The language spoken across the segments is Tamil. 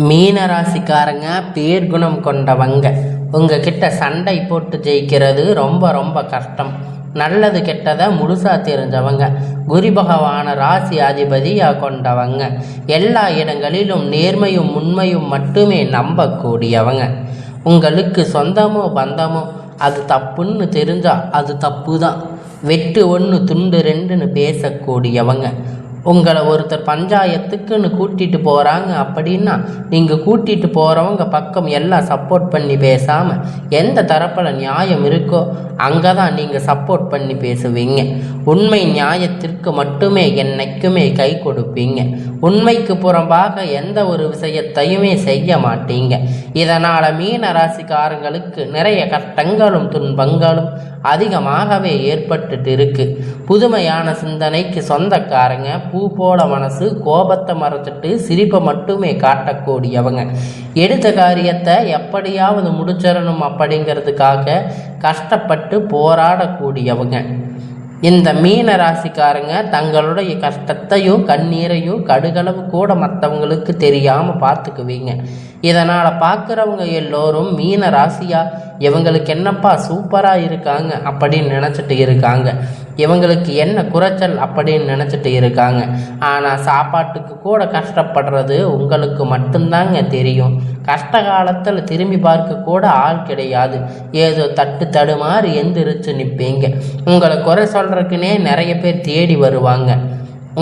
மீனராசிக்காரங்க பேர்குணம் கொண்டவங்க. உங்ககிட்ட சண்டை போட்டு ஜெயிக்கிறது ரொம்ப ரொம்ப கஷ்டம். நல்லது கெட்டதை முழுசா தெரிஞ்சவங்க. குரு பகவான ராசி அதிபதியாக கொண்டவங்க. எல்லா இடங்களிலும் நேர்மையும் உண்மையும் மட்டுமே நம்பக்கூடியவங்க. உங்களுக்கு சொந்தமோ பந்தமோ அது தப்புன்னு தெரிஞ்சா அது தப்பு தான். வெட்டு ஒன்று துண்டு ரெண்டுன்னு பேசக்கூடியவங்க. உங்களை ஒருத்தர் பஞ்சாயத்துக்குன்னு கூட்டிகிட்டு போகிறாங்க அப்படின்னா நீங்கள் கூட்டிகிட்டு போகிறவங்க பக்கம் எல்லாம் சப்போர்ட் பண்ணி பேசாமல் எந்த தரப்பில் நியாயம் இருக்கோ அங்கே தான் நீங்கள் சப்போர்ட் பண்ணி பேசுவீங்க. உண்மை நியாயத்திற்கு மட்டுமே என்னைக்குமே கை கொடுப்பீங்க. உண்மைக்கு புறம்பாக எந்த ஒரு விஷயத்தையுமே செய்ய மாட்டீங்க. இதனால் மீன ராசிக்காரங்களுக்கு நிறைய கஷ்டங்களும் துன்பங்களும் அதிகமாகவே ஏற்பட்டுட்டு இருக்கு. புதுமையான சிந்தனைக்கு சொந்தக்காரங்க. பூ போல மனசு, கோபத்தை மறைச்சிட்டு சிரிப்பை மட்டுமே காட்டக்கூடியவங்க. எடுத்த காரியத்தை எப்படியாவது முடிச்சிடணும் அப்படிங்கிறதுக்காக கஷ்டப்பட்டு போராடக்கூடியவங்க. இந்த மீன ராசிக்காரங்க தங்களுடைய கஷ்டத்தையும் கண்ணீரையும் கடுகளவு கூட மற்றவங்களுக்கு தெரியாமல் பார்த்துக்குவீங்க. இதனால் பார்க்குறவங்க எல்லோரும் மீன ராசியா இவங்களுக்கு என்னப்பா சூப்பராக இருக்காங்க அப்படின்னு நினச்சிட்டு இருக்காங்க. இவங்களுக்கு என்ன குறைச்சல் அப்படின்னு நினச்சிட்டு இருக்காங்க. ஆனால் சாப்பாட்டுக்கு கூட கஷ்டப்படுறது உங்களுக்கு மட்டும்தாங்க தெரியும். கஷ்ட காலத்தில் திரும்பி பார்க்க கூட ஆள் கிடையாது. ஏதோ தடுமாறி எந்திரிச்சு நிற்பீங்க. உங்களை குறை சொல்கிறதுக்குனே நிறைய பேர் தேடி வருவாங்க.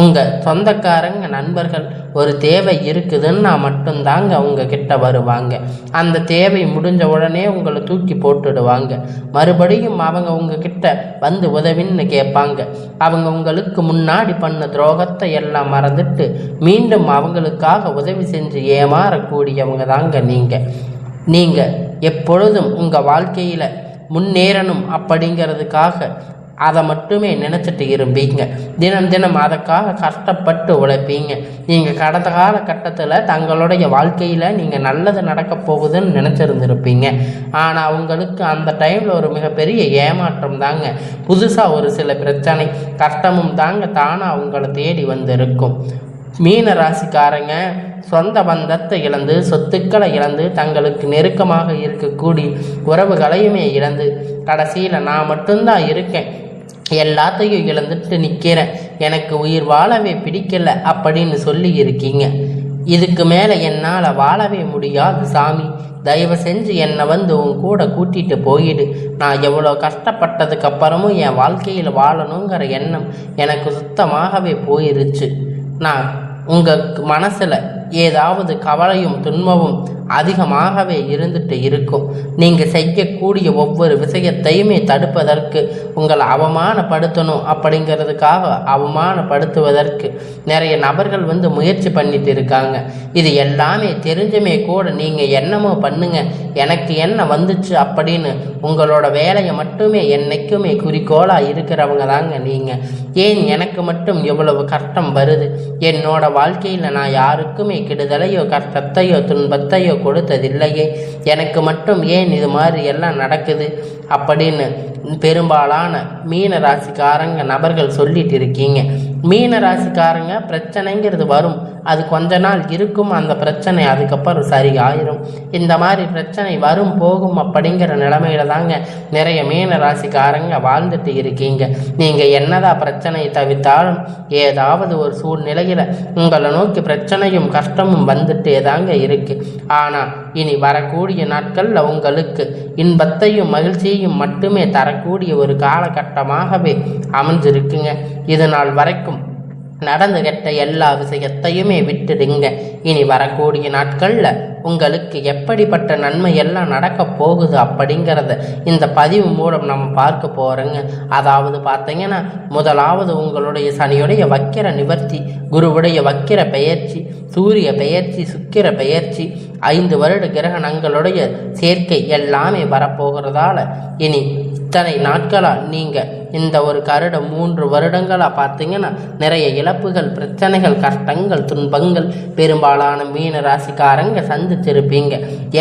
உங்கள் சொந்தக்காரங்க நண்பர்கள் ஒரு தேவை இருக்குதுன்னா மட்டும்தாங்க உங்ககிட்ட வருவாங்க. அந்த தேவை முடிஞ்ச உடனே உங்களை தூக்கி போட்டுடுவாங்க. மறுபடியும் அவங்க உங்ககிட்ட வந்து உதவின்னு கேட்பாங்க. அவங்க உங்களுக்கு முன்னாடி பண்ண துரோகத்தை எல்லாம் மறந்துட்டு மீண்டும் அவங்களுக்காக உதவி செஞ்சு ஏமாறக்கூடியவங்க தாங்க நீங்கள் எப்பொழுதும் உங்கள் வாழ்க்கையில் முன்னேறணும் அப்படிங்கிறதுக்காக அதை மட்டுமே நினச்சிட்டு இருப்பீங்க. தினம் தினம் அதுக்காக கஷ்டப்பட்டு உழைப்பீங்க. நீங்கள் கடந்த காலகட்டத்தில் தங்களுடைய வாழ்க்கையில் நீங்கள் நல்லது நடக்க போகுதுன்னு நினச்சிருந்துருப்பீங்க. ஆனால் உங்களுக்கு அந்த டைமில் ஒரு மிகப்பெரிய ஏமாற்றம் தாங்க. புதுசாக ஒரு சில பிரச்சனை கஷ்டமும் தாங்க தானாக உங்களை தேடி வந்திருக்கும். மீன ராசிக்காரங்க சொந்த பந்தத்தை இழந்து, சொத்துக்களை இழந்து, தங்களுக்கு நெருக்கமாக இருக்கக்கூடிய உறவுகளையுமே இழந்து கடைசியில் நான் மட்டும்தான் இருக்கேன், எல்லாத்தையும் இழந்துட்டு நிற்கிறேன், எனக்கு உயிர் வாழவே பிடிக்கல அப்படின்னு சொல்லி இருக்கீங்க. இதுக்கு மேலே என்னால் வாழவே முடியாது சாமி, தயவு செஞ்சு என்னை வந்து உன் கூட கூட்டிகிட்டு போயிடு. நான் எவ்வளோ கஷ்டப்பட்டதுக்கு அப்புறமும் என் வாழ்க்கையில் வாழணுங்கிற எண்ணம் எனக்கு சுத்தமாகவே போயிருச்சு. நான் உங்கள் மனசில் ஏதாவது கவலையும் துன்பமும் அதிகமாகவே இருந்துட்டு இருக்கும். நீங்கள் செய்யக்கூடிய ஒவ்வொரு விஷயத்தையுமே தடுப்பதற்கு, உங்களை அவமானப்படுத்தணும் அப்படிங்கிறதுக்காக அவமானப்படுத்துவதற்கு நிறைய நபர்கள் வந்து முயற்சி பண்ணிட்டு இருக்காங்க. இது எல்லாமே தெரிஞ்சுமே கூட நீங்கள் என்னமோ பண்ணுங்க, எனக்கு என்ன வந்துச்சு அப்படின்னு உங்களோட வேலையை மட்டுமே என்னைக்குமே குறிக்கோளாக இருக்கிறவங்க தாங்க நீங்கள். ஏன் எனக்கு மட்டும் எவ்வளவு கஷ்டம் வருது? என்னோட வாழ்க்கையில் நான் யாருக்குமே கெடுதலையோ கஷ்டத்தையோ துன்பத்தையோ கொடுத்ததில்லையே, எனக்கு மட்டும் ஏன் இது மாதிரி எல்லாம் நடக்குது அப்படின்னு பெரும்பாலான மீன ராசிக்காரங்க நபர்கள் சொல்லிட்டு இருக்கீங்க. மீன ராசிக்காரங்க பிரச்சனைங்கிறது வரும், அது கொஞ்ச நாள் இருக்கும். அந்த பிரச்சனை அதுக்கப்புறம் சரி ஆயிரும். இந்த மாதிரி பிரச்சனை வரும் போகும் அப்படிங்கிற நிலைமையில தாங்க நிறைய மீன ராசிக்காரங்க வாழ்ந்துட்டு இருக்கீங்க. நீங்கள் என்னதான் பிரச்சனையை தவிர்த்தாலும் ஏதாவது ஒரு சூழ்நிலையில் உங்களை நோக்கி பிரச்சனையும் கஷ்டமும் வந்துட்டே தாங்க இருக்கு. ஆனால் இனி வரக்கூடிய நாட்களில் உங்களுக்கு இன்பத்தையும் மகிழ்ச்சியையும் மட்டுமே தரக்கூடிய ஒரு காலகட்டமாகவே அமைஞ்சிருக்குங்க. இது நாள் வரைக்கும் நடந்து கெட்ட எல்லா விஷயத்தையுமே விட்டுடுங்க. இனி வரக்கூடிய நாட்களில் உங்களுக்கு எப்படிப்பட்ட நன்மை எல்லாம் நடக்க போகுது அப்படிங்கிறத இந்த பதிவு மூலம் நம்ம பார்க்க போகிறோங்க. அதாவது பார்த்தீங்கன்னா, முதலாவது உங்களுடைய சனியுடைய வக்கிர நிவர்த்தி, குருவுடைய வக்கிர பெயர்ச்சி, சூரிய பெயர்ச்சி, சுக்கிர பெயர்ச்சி, 5 வருட கிரகணங்களுடைய சேர்க்கை எல்லாமே வரப்போகிறதால இனி இத்தனை நாட்களாக நீங்கள் இந்த ஒரு கருடம் 3 வருடங்களாக பார்த்தீங்கன்னா நிறைய இழப்புகள், பிரச்சனைகள், கஷ்டங்கள், துன்பங்கள் பெரும்பாலான மீன ராசிக்காரங்க சந்திச்சிருப்பீங்க.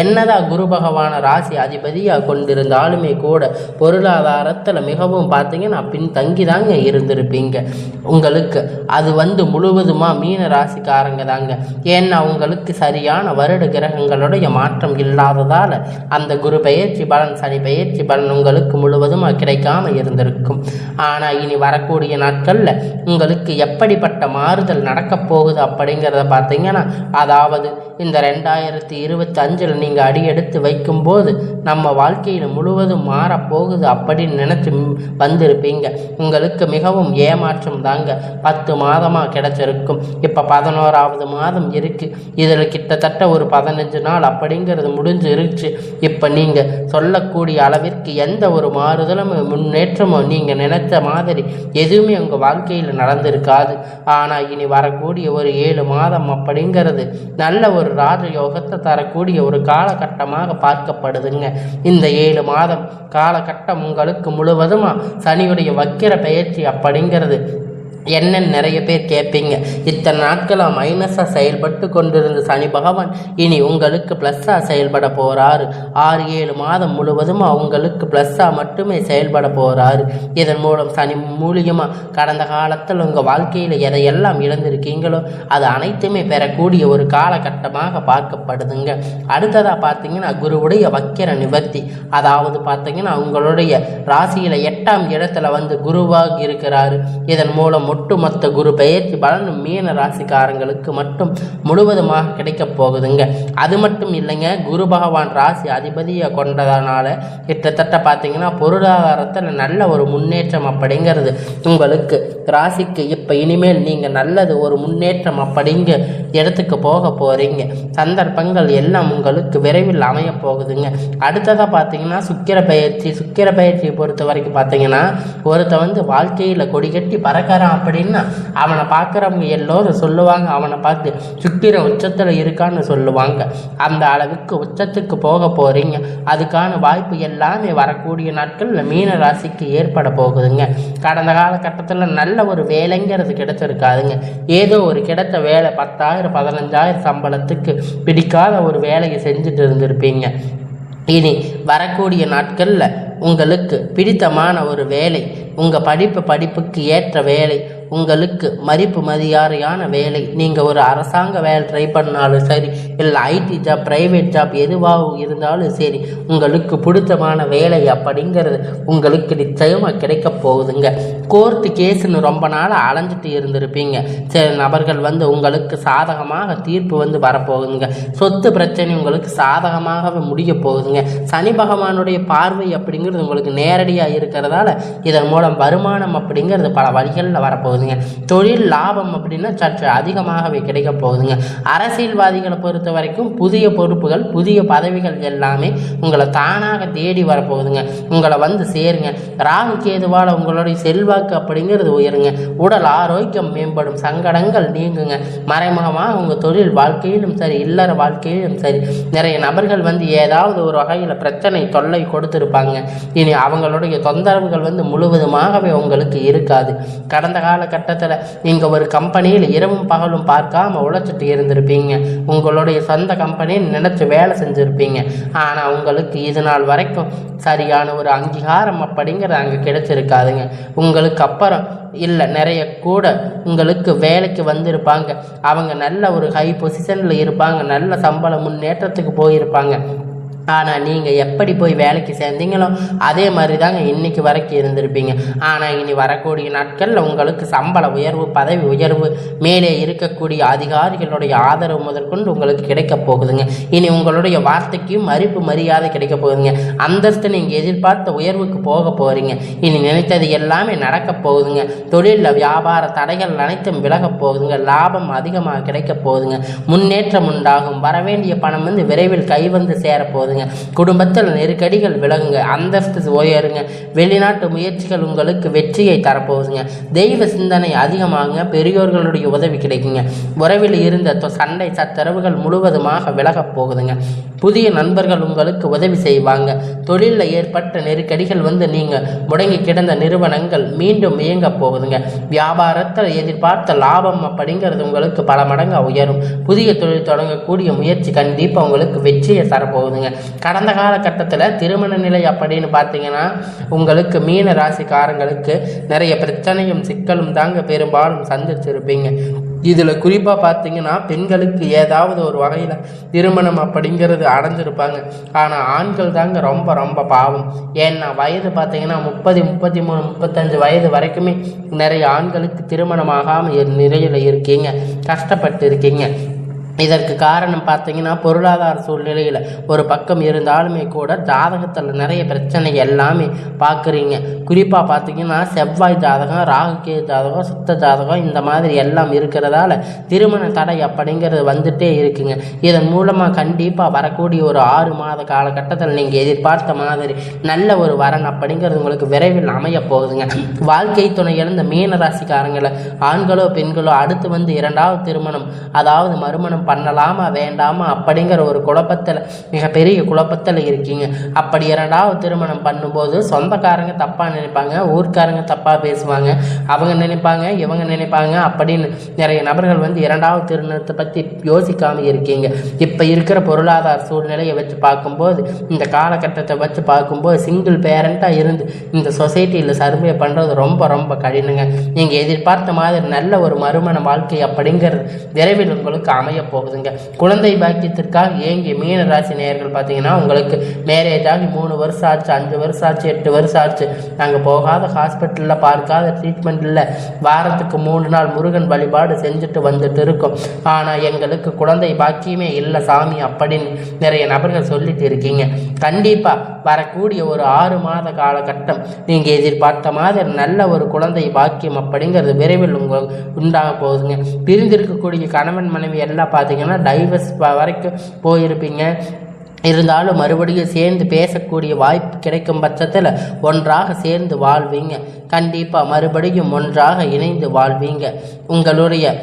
என்னதான் குரு பகவான ராசி அதிபதியாக கொண்டிருந்தாலுமே கூட பொருளாதாரத்தில் மிகவும் பார்த்தீங்கன்னா பின்தங்கி தாங்க இருந்திருப்பீங்க. உங்களுக்கு அது முழுவதுமாக மீன ராசிக்காரங்க தாங்க. ஏன்னா உங்களுக்கு சரியான வருட கிரகங்களுடைய மாற்றம் இல்லாததால் அந்த குரு பெயர்ச்சி பலன், சனி பெயர்ச்சி பலன் உங்களுக்கு முழுவதுமாக கிடைக்காம இருந்திருக்கும். ஆனால் இனி வரக்கூடிய நாட்களில் உங்களுக்கு எப்படிப்பட்ட மாறுதல் நடக்கப் போகுது அப்படிங்கிறத பார்த்தீங்கன்னா, அதாவது இந்த 2025 நீங்கள் அடியெடுத்து வைக்கும்போது நம்ம வாழ்க்கையில் முழுவதும் மாறப்போகுது அப்படின்னு நினச்சி வந்திருப்பீங்க. உங்களுக்கு மிகவும் ஏமாற்றம் தாங்க 10 மாதமாக கிடைச்சிருக்கும். இப்போ 11வது மாதம் இருக்குது. இதில் கிட்டத்தட்ட ஒரு 15 நாள் அப்படிங்கிறது முடிஞ்சு இருந்துச்சு. இப்போ நீங்கள் சொல்லக்கூடிய அளவிற்கு எந்த ஒரு மாறுதலும் முன்னேற்றமோ நீங்கள் நினைத்த மாதிரி எதுவுமே உங்கள் வாழ்க்கையில் நடந்திருக்காது. ஆனால் இனி வரக்கூடிய ஒரு 7 மாதம் அப்படிங்கிறது நல்ல ஒரு ராஜயோகத்தை தரக்கூடிய ஒரு காலகட்டமாக பார்க்கப்படுதுங்க. இந்த 7 மாதம் காலகட்டம் உங்களுக்கு முழுவதுமாக சனியுடைய வக்கிர பெயர்ச்சி அப்படிங்கிறது என்னன்னு நிறைய பேர் கேட்பீங்க. இத்தனை நாட்களாக மைனஸாக செயல்பட்டு கொண்டிருந்த சனி பகவான் இனி உங்களுக்கு ப்ளஸ்ஸாக செயல்பட போகிறாரு. 6-7 மாதம் முழுவதும் உங்களுக்கு ப்ளஸ்ஸாக மட்டுமே செயல்பட போகிறாரு. இதன் மூலம் சனி மூலியமாக கடந்த காலத்தில் உங்கள் வாழ்க்கையில் எதையெல்லாம் இழந்திருக்கீங்களோ அது அனைத்துமே பெறக்கூடிய ஒரு காலகட்டமாக பார்க்கப்படுதுங்க. அடுத்ததாக பார்த்தீங்கன்னா குருவுடைய வக்கிர நிவர்த்தி, அதாவது பார்த்தீங்கன்னா உங்களுடைய ராசியில் 8ஆம் இடத்துல குருவாக இருக்கிறாரு. இதன் மூலம் ஒட்டுமொத்த குரு பெயர்ச்சி பலன் மீன ராசிக்காரங்களுக்கு மட்டும் முழுவதுமாக கிடைக்க போகுதுங்க. அது மட்டும் இல்லைங்க, குரு பகவான் ராசி அதிபதியை கொண்டதனால கிட்டத்தட்ட பார்த்தீங்கன்னா பொருளாதாரத்தில் நல்ல ஒரு முன்னேற்றம் அப்படிங்கிறது உங்களுக்கு ராசிக்கு இப்போ இனிமேல் நீங்கள் நல்லது ஒரு முன்னேற்றம் அப்படிங்க இடத்துக்கு போக போகிறீங்க. சந்தர்ப்பங்கள் எல்லாம் உங்களுக்கு விரைவில் அமைய போகுதுங்க. அடுத்ததாக பார்த்தீங்கன்னா சுக்கிர பயிற்சியை பொறுத்த வரைக்கும் பார்த்தீங்கன்னா ஒருத்த வாழ்க்கையில் கொடி கட்டி பறக்கிறான் அப்படின்னா அவனை பார்க்குறவங்க எல்லோரும் சொல்லுவாங்க, அவனை பார்த்து சுக்கிரன் உச்சத்தில் இருக்கான்னு சொல்லுவாங்க. அந்த அளவுக்கு உச்சத்துக்கு போக போகிறீங்க. அதுக்கான வாய்ப்பு எல்லாமே வரக்கூடிய நாட்களில் மீன ராசிக்கு ஏற்பட போகுதுங்க. கடந்த காலகட்டத்தில் நல்ல ஒரு வேலைங்கிறது கிடைச்சிருக்காதுங்க. ஏதோ ஒரு கிடைத்த வேலை 10,000 15,000 சம்பளத்துக்கு பிடிக்காத ஒரு வேலையை செஞ்சுட்டு இருந்திருப்பீங்க. இனி வரக்கூடிய நாட்களில் உங்களுக்கு பிடித்தமான ஒரு வேலை, உங்கள் படிப்புக்கு ஏற்ற வேலை, உங்களுக்கு மதிப்பு மரியாதையான வேலை, நீங்கள் ஒரு அரசாங்க வேலை ட்ரை பண்ணாலும் சரி, இல்லை ஐடி ஜாப், ப்ரைவேட் ஜாப் எதுவாக இருந்தாலும் சரி, உங்களுக்கு பிடித்தமான வேலை அப்படிங்கிறது உங்களுக்கு நிச்சயமாக கிடைக்க போகுதுங்க. கோர்ட்டு கேஸுன்னு ரொம்ப நாளாக அலைஞ்சிட்டு இருந்திருப்பீங்க. சில நபர்கள் உங்களுக்கு சாதகமாக தீர்ப்பு வரப்போகுதுங்க. சொத்து பிரச்சனை உங்களுக்கு சாதகமாகவே முடிய போகுதுங்க. சனி பகவானுடைய பார்வை அப்படிங்கிறது உங்களுக்கு நேரடியாக இருக்கிறதால இதன் மூலம் வருமானம் அப்படிங்கிறது பல வழிகளில் வரப்போகுது. தொழில் லாபம் அப்படின்னா சற்று அதிகமாகவே கிடைக்க போகுதுங்க. அரசியல்வாதிகளை பொறுத்த வரைக்கும் புதிய பொறுப்புகள், புதிய பதவிகள் எல்லாமே உங்களை தானாக தேடி வரப்போகுதுங்க. உங்களை சேருங்க. ராகு கேதுவால் உங்களுடைய செல்வாக்கு அப்படிங்கிறது உயருங்க. உடல் ஆரோக்கியம் மேம்படும், சங்கடங்கள் நீங்குங்க. மறைமுகமாக உங்கள் தொழில் வாழ்க்கையிலும் சரி, இல்லற வாழ்க்கையிலும் சரி, நிறைய நபர்கள் ஏதாவது ஒரு வகையில் பிரச்சனை தொல்லை கொடுத்துருப்பாங்க. இனி அவங்களுடைய தொந்தரவுகள் முழுவதுமாகவே உங்களுக்கு இருக்காது. கடந்த காலகட்டத்தில் நீங்கள் ஒரு கம்பெனியில் இரவும் பகலும் பார்க்காம உழைச்சிட்டு இருந்திருப்பீங்க. உங்களுடைய சொந்த கம்பெனின்னு நினைச்சு வேலை செஞ்சுருப்பீங்க. ஆனால் உங்களுக்கு இது நாள் வரைக்கும் சரியான ஒரு அங்கீகாரம் அப்படிங்கிறது அங்கே கிடைச்சிருக்காதுங்க. உங்களுக்கு அப்புறம் இல்லை நிறைய கூட உங்களுக்கு வேலைக்கு வந்திருப்பாங்க. அவங்க நல்ல ஒரு ஹை பொசிஷனில் இருப்பாங்க, நல்ல சம்பள முன்னேற்றத்துக்கு போயிருப்பாங்க. ஆனால் நீங்கள் எப்படி போய் வேலைக்கு சேர்ந்தீங்களோ அதே மாதிரி தாங்க இன்றைக்கி வரைக்கும் இருந்திருப்பீங்க. ஆனால் இனி வரக்கூடிய நாட்களில் உங்களுக்கு சம்பள உயர்வு, பதவி உயர்வு, மேலே இருக்கக்கூடிய அதிகாரிகளுடைய ஆதரவு முதற்கொண்டு உங்களுக்கு கிடைக்க போகுதுங்க. இனி உங்களுடைய வார்த்தைக்கும் மதிப்பு மரியாதை கிடைக்க போகுதுங்க. அந்தஸ்து நீங்கள் எதிர்பார்த்த உயர்வுக்கு போக போகிறீங்க. இனி நினைத்தது எல்லாமே நடக்க போகுதுங்க. தொழிலில் வியாபார தடைகள் அனைத்தும் விலகப் போகுதுங்க. லாபம் அதிகமாக கிடைக்க போகுதுங்க. முன்னேற்றம் உண்டாகும். வரவேண்டிய பணம் விரைவில் கை சேரப்போகுதுங்க. போகுதுங்க. குடும்பத்தில் நெருக்கடிகள் விலகுங்க, அந்தஸ்து உயருங்க. வெளிநாட்டு முயற்சிகள் உங்களுக்கு வெற்றியை தரப்போகுதுங்க. தெய்வ சிந்தனை அதிகமாகுங்க, பெரியோர்களுடைய உதவி கிடைக்குங்க. உறவில் இருந்த சண்டை சச்சரவுகள் முழுவதுமாக விலகப் போகுதுங்க. புதிய நண்பர்கள் உங்களுக்கு உதவி செய்வாங்க. தொழிலில் ஏற்பட்ட நெருக்கடிகள் நீங்கள் முடங்கி கிடந்த நிறுவனங்கள் மீண்டும் இயங்க போகுதுங்க. வியாபாரத்தில் எதிர்பார்த்த லாபம் அப்படிங்கிறது உங்களுக்கு பல மடங்கு உயரும். புதிய தொழில் தொடங்கக்கூடிய முயற்சி கண்டிப்பாக உங்களுக்கு வெற்றியை தரப்போகுதுங்க. கடந்த காலகட்டத்தில் திருமண நிலை அப்படின்னு பார்த்தீங்கன்னா உங்களுக்கு மீன ராசிக்காரங்களுக்கு நிறைய பிரச்சனையும் சிக்கலும் தாங்க பெரும்பாலும் சந்திச்சிருப்பீங்க. இதில் குறிப்பாக பார்த்தீங்கன்னா பெண்களுக்கு ஏதாவது ஒரு வகையில் திருமணம் அப்படிங்கிறது அடைஞ்சிருப்பாங்க. ஆனால் ஆண்கள் தாங்க ரொம்ப ரொம்ப பாவம். ஏன்னா வயது பார்த்தீங்கன்னா 30, 33, 35 வயது வரைக்குமே நிறைய ஆண்களுக்கு திருமணமாகாமல் நிலையில் இருக்கீங்க, கஷ்டப்பட்டு இருக்கீங்க. இதற்கு காரணம் பார்த்தீங்கன்னா பொருளாதார சூழ்நிலையில் ஒரு பக்கம் இருந்தாலுமே கூட ஜாதகத்தில் நிறைய பிரச்சனை எல்லாமே பார்க்குறீங்க. குறிப்பாக பார்த்தீங்கன்னா செவ்வாய் ஜாதகம், ராகுகே ஜாதகம், சுத்த ஜாதகம் இந்த மாதிரி எல்லாம் இருக்கிறதால திருமண தடை அப்படிங்கிறது வந்துட்டே இருக்குங்க. இதன் மூலமாக கண்டிப்பாக வரக்கூடிய ஒரு 6 மாத காலகட்டத்தில் நீங்கள் எதிர்பார்த்த மாதிரி நல்ல ஒரு வரன் அப்படிங்கிறது உங்களுக்கு விரைவில் அமைய போகுதுங்க. வாழ்க்கை துணை இழந்த மீன ராசிக்காரங்களை ஆண்களோ பெண்களோ அடுத்து 2வது திருமணம் அதாவது மறுமணம் பண்ணலாமா வேண்டாமா அப்படிங்கிற ஒரு குழப்பத்தில், மிகப்பெரிய குழப்பத்தில் இருக்கீங்க. அப்படி 2வது திருமணம் பண்ணும்போது சொந்தக்காரங்க தப்பாக நினைப்பாங்க, ஊர்க்காரங்க தப்பாக பேசுவாங்க, அவங்க நினைப்பாங்க இவங்க நினைப்பாங்க அப்படின்னு நிறைய நபர்கள் 2வது திருமணத்தை பற்றி யோசிக்காமல் இருக்கீங்க. இப்போ இருக்கிற பொருளாதார சூழ்நிலையை வச்சு பார்க்கும்போது, இந்த காலகட்டத்தை வச்சு பார்க்கும்போது சிங்கிள் பேரண்ட்டாக இருந்து இந்த சொசைட்டியில் சர்வே பண்ணுறது ரொம்ப ரொம்ப கடினங்க. நீங்கள் எதிர்பார்த்த மாதிரி நல்ல ஒரு மறுமண வாழ்க்கை அப்படிங்கிறது விரைவில் உங்களுக்கு அமைய போகுதுங்க. குழந்தை பாக்கியத்திற்காக ஏங்கிய மீன ராசி நேயர்கள் பார்த்தீங்கன்னா உங்களுக்கு மேரேஜ் ஆகி 3 வருஷம் ஆச்சு, 5 வருஷம் ஆச்சு, 8 வருஷம் ஆச்சு, நாங்கள் போகாத ஹாஸ்பிட்டலில் பார்க்காத ட்ரீட்மெண்ட் இல்லை, வாரத்துக்கு 3 நாள் முருகன் வழிபாடு செஞ்சுட்டு வந்துட்டு இருக்கோம், ஆனால் எங்களுக்கு குழந்தை பாக்கியமே இல்லை சாமி அப்படின்னு நிறைய நபர்கள் சொல்லிட்டு இருக்கீங்க. கண்டிப்பாக வரக்கூடிய ஒரு 6 மாத காலகட்டம் நீங்கள் எதிர்பார்த்த மாதிரி நல்ல ஒரு குழந்தை பாக்கியம் அப்படிங்கிறது விரைவில் உங்களுக்கு உண்டாக போகுதுங்க. பிரிந்திருக்கக்கூடிய கணவன் மனைவி எல்லாம் பார்த்தீங்கன்னா டைவர்ஸ் வரைக்கும் போயிருப்பீங்க. இருந்தாலும் மறுபடியும் சேர்ந்து பேசக்கூடிய வாய்ப்பு கிடைக்கும் பட்சத்தில் ஒன்றாக சேர்ந்து வாழ்வீங்க. கண்டிப்பாக மறுபடியும் ஒன்றாக இணைந்து வாழ்வீங்க. உங்களுடைய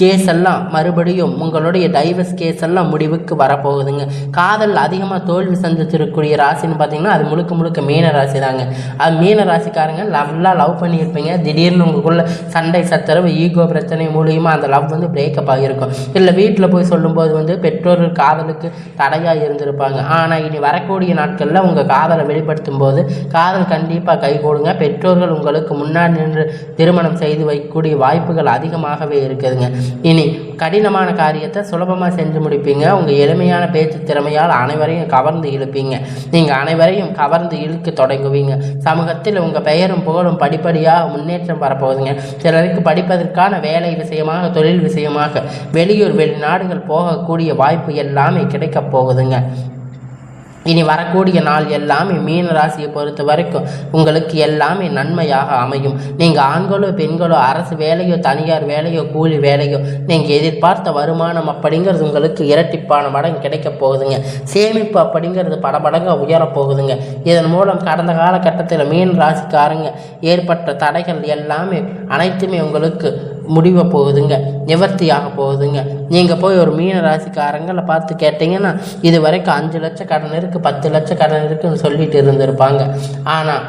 கேஸ் எல்லாம் மறுபடியும் உங்களுடைய டைவர்ஸ் கேஸ் எல்லாம் முடிவுக்கு வரப்போகுதுங்க. காதல் அதிகமாக தோல்வி சந்திச்சிருக்கக்கூடிய ராசின்னு பார்த்தீங்கன்னா அது முழுக்க முழுக்க மீன ராசி தாங்க. அது மீன ராசிக்காரங்க நல்லா லவ் பண்ணியிருப்பீங்க. திடீர்னு உங்களுக்குள்ள சண்டை சச்சரவு ஈகோ பிரச்சனை மூலியமாக அந்த லவ் பிரேக்கப் ஆகியிருக்கும். இல்லை வீட்டில் போய் சொல்லும்போது பெற்றோர்கள் காதலுக்கு தடையாக இருந்திருப்பாங்க. ஆனால் இனி வரக்கூடிய நாட்களில் உங்கள் காதலை வெளிப்படுத்தும் போது காதல் கண்டிப்பாக கைகூடுங்க. பெற்றோர்கள் உங்களுக்கு முன்னாடி நின்று திருமணம் செய்து வைக்கக்கூடிய வாய்ப்புகள் அதிகமாகவே இருக்குதுங்க. இனி கடினமான காரியத்தை சுலபமாக செஞ்சு முடிப்பீங்க. உங்கள் எளிமையான பேச்சு திறமையால் அனைவரையும் கவர்ந்து இழுப்பீங்க. நீங்கள் அனைவரையும் கவர்ந்து இழுக்க தொடங்குவீங்க. சமூகத்தில் உங்கள் பெயரும் புகழும் படிப்படியாக முன்னேற்றம் வரப்போகுதுங்க. சிலருக்கு படிப்பதற்கான வேலை விஷயமாக, தொழில் விஷயமாக வெளியூர் வெளிநாடுகள் போகக்கூடிய வாய்ப்பு எல்லாமே கிடைக்கப் போகுதுங்க. இனி வரக்கூடிய நாள் எல்லாமே மீன ராசியை பொறுத்த வரைக்கும் உங்களுக்கு எல்லாமே நன்மையாக அமையும். நீங்கள் ஆண்களோ பெண்களோ அரசு வேலையோ தனியார் வேலையோ கூலி வேலையோ நீங்கள் எதிர்பார்த்த வருமானம் அப்படிங்கிறது உங்களுக்கு இரட்டிப்பான மடங்கு கிடைக்க போகுதுங்க. சேமிப்பு அப்படிங்கிறது பல மடங்கு உயரப்போகுதுங்க. இதன் மூலம் கடந்த காலகட்டத்தில் மீன ராசிக்காரங்க ஏற்பட்ட தடைகள் எல்லாமே அனைத்துமே உங்களுக்கு முடிவ போகுதுங்க, நிவர்த்தியாக போகுதுங்க. நீங்கள் போய் ஒரு மீன ராசிக்காரங்களை பார்த்து கேட்டிங்கன்னா இது வரைக்கும் 5 லட்சம் கடன் இருக்குது, 10 லட்சம் கடன் இருக்குன்னு சொல்லிட்டு இருந்திருப்பாங்க. ஆனால்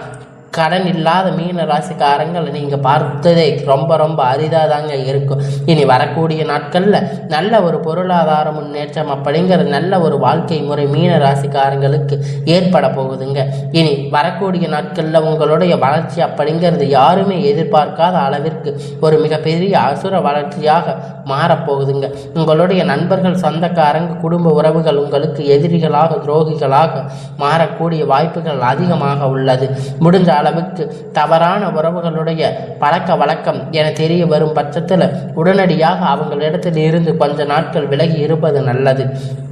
கடன் இல்லாத மீன ராசிக்காரங்களை நீங்கள் பார்த்ததே ரொம்ப ரொம்ப அரிதாக தாங்க இருக்கும். இனி வரக்கூடிய நாட்களில் நல்ல ஒரு பொருளாதார முன்னேற்றம் அப்படிங்கிறது நல்ல ஒரு வாழ்க்கை முறை மீன ராசிக்காரங்களுக்கு ஏற்பட போகுதுங்க. இனி வரக்கூடிய நாட்களில் உங்களுடைய வளர்ச்சி அப்படிங்கிறது யாருமே எதிர்பார்க்காத அளவிற்கு ஒரு மிகப்பெரிய அசுர வளர்ச்சியாக மாறப்போகுதுங்க. உங்களுடைய நண்பர்கள், சொந்தக்காரங்க, குடும்ப உறவுகள் உங்களுக்கு எதிரிகளாக, துரோகிகளாக மாறக்கூடிய வாய்ப்புகள் அதிகமாக உள்ளது. முடிஞ்ச அளவுக்கு தவறான உறவுகளுடைய பழக்க வழக்கம் என தெரிய வரும் பட்சத்தில் உடனடியாக அவங்களிடத்தில் இருந்து கொஞ்ச நாட்கள் விலகி இருப்பது நல்லது.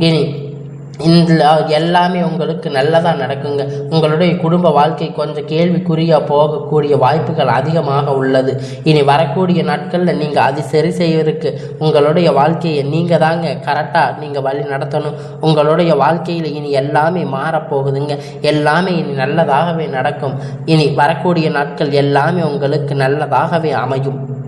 இனி எல்லாமே உங்களுக்கு நல்லதாக நடக்குங்க. உங்களுடைய குடும்ப வாழ்க்கை கொஞ்சம் கேள்விக்குறியாக போகக்கூடிய வாய்ப்புகள் அதிகமாக உள்ளது. இனி வரக்கூடிய நாட்களில் நீங்கள் அது சரி செய்வதற்கு உங்களுடைய வாழ்க்கையை நீங்கள் தாங்க கரெக்டாக நீங்கள் வழி நடத்தணும். உங்களுடைய வாழ்க்கையில் இனி எல்லாமே மாறப்போகுதுங்க. எல்லாமே இனி நல்லதாகவே நடக்கும். இனி வரக்கூடிய நாட்கள் எல்லாமே உங்களுக்கு நல்லதாகவே அமையும்.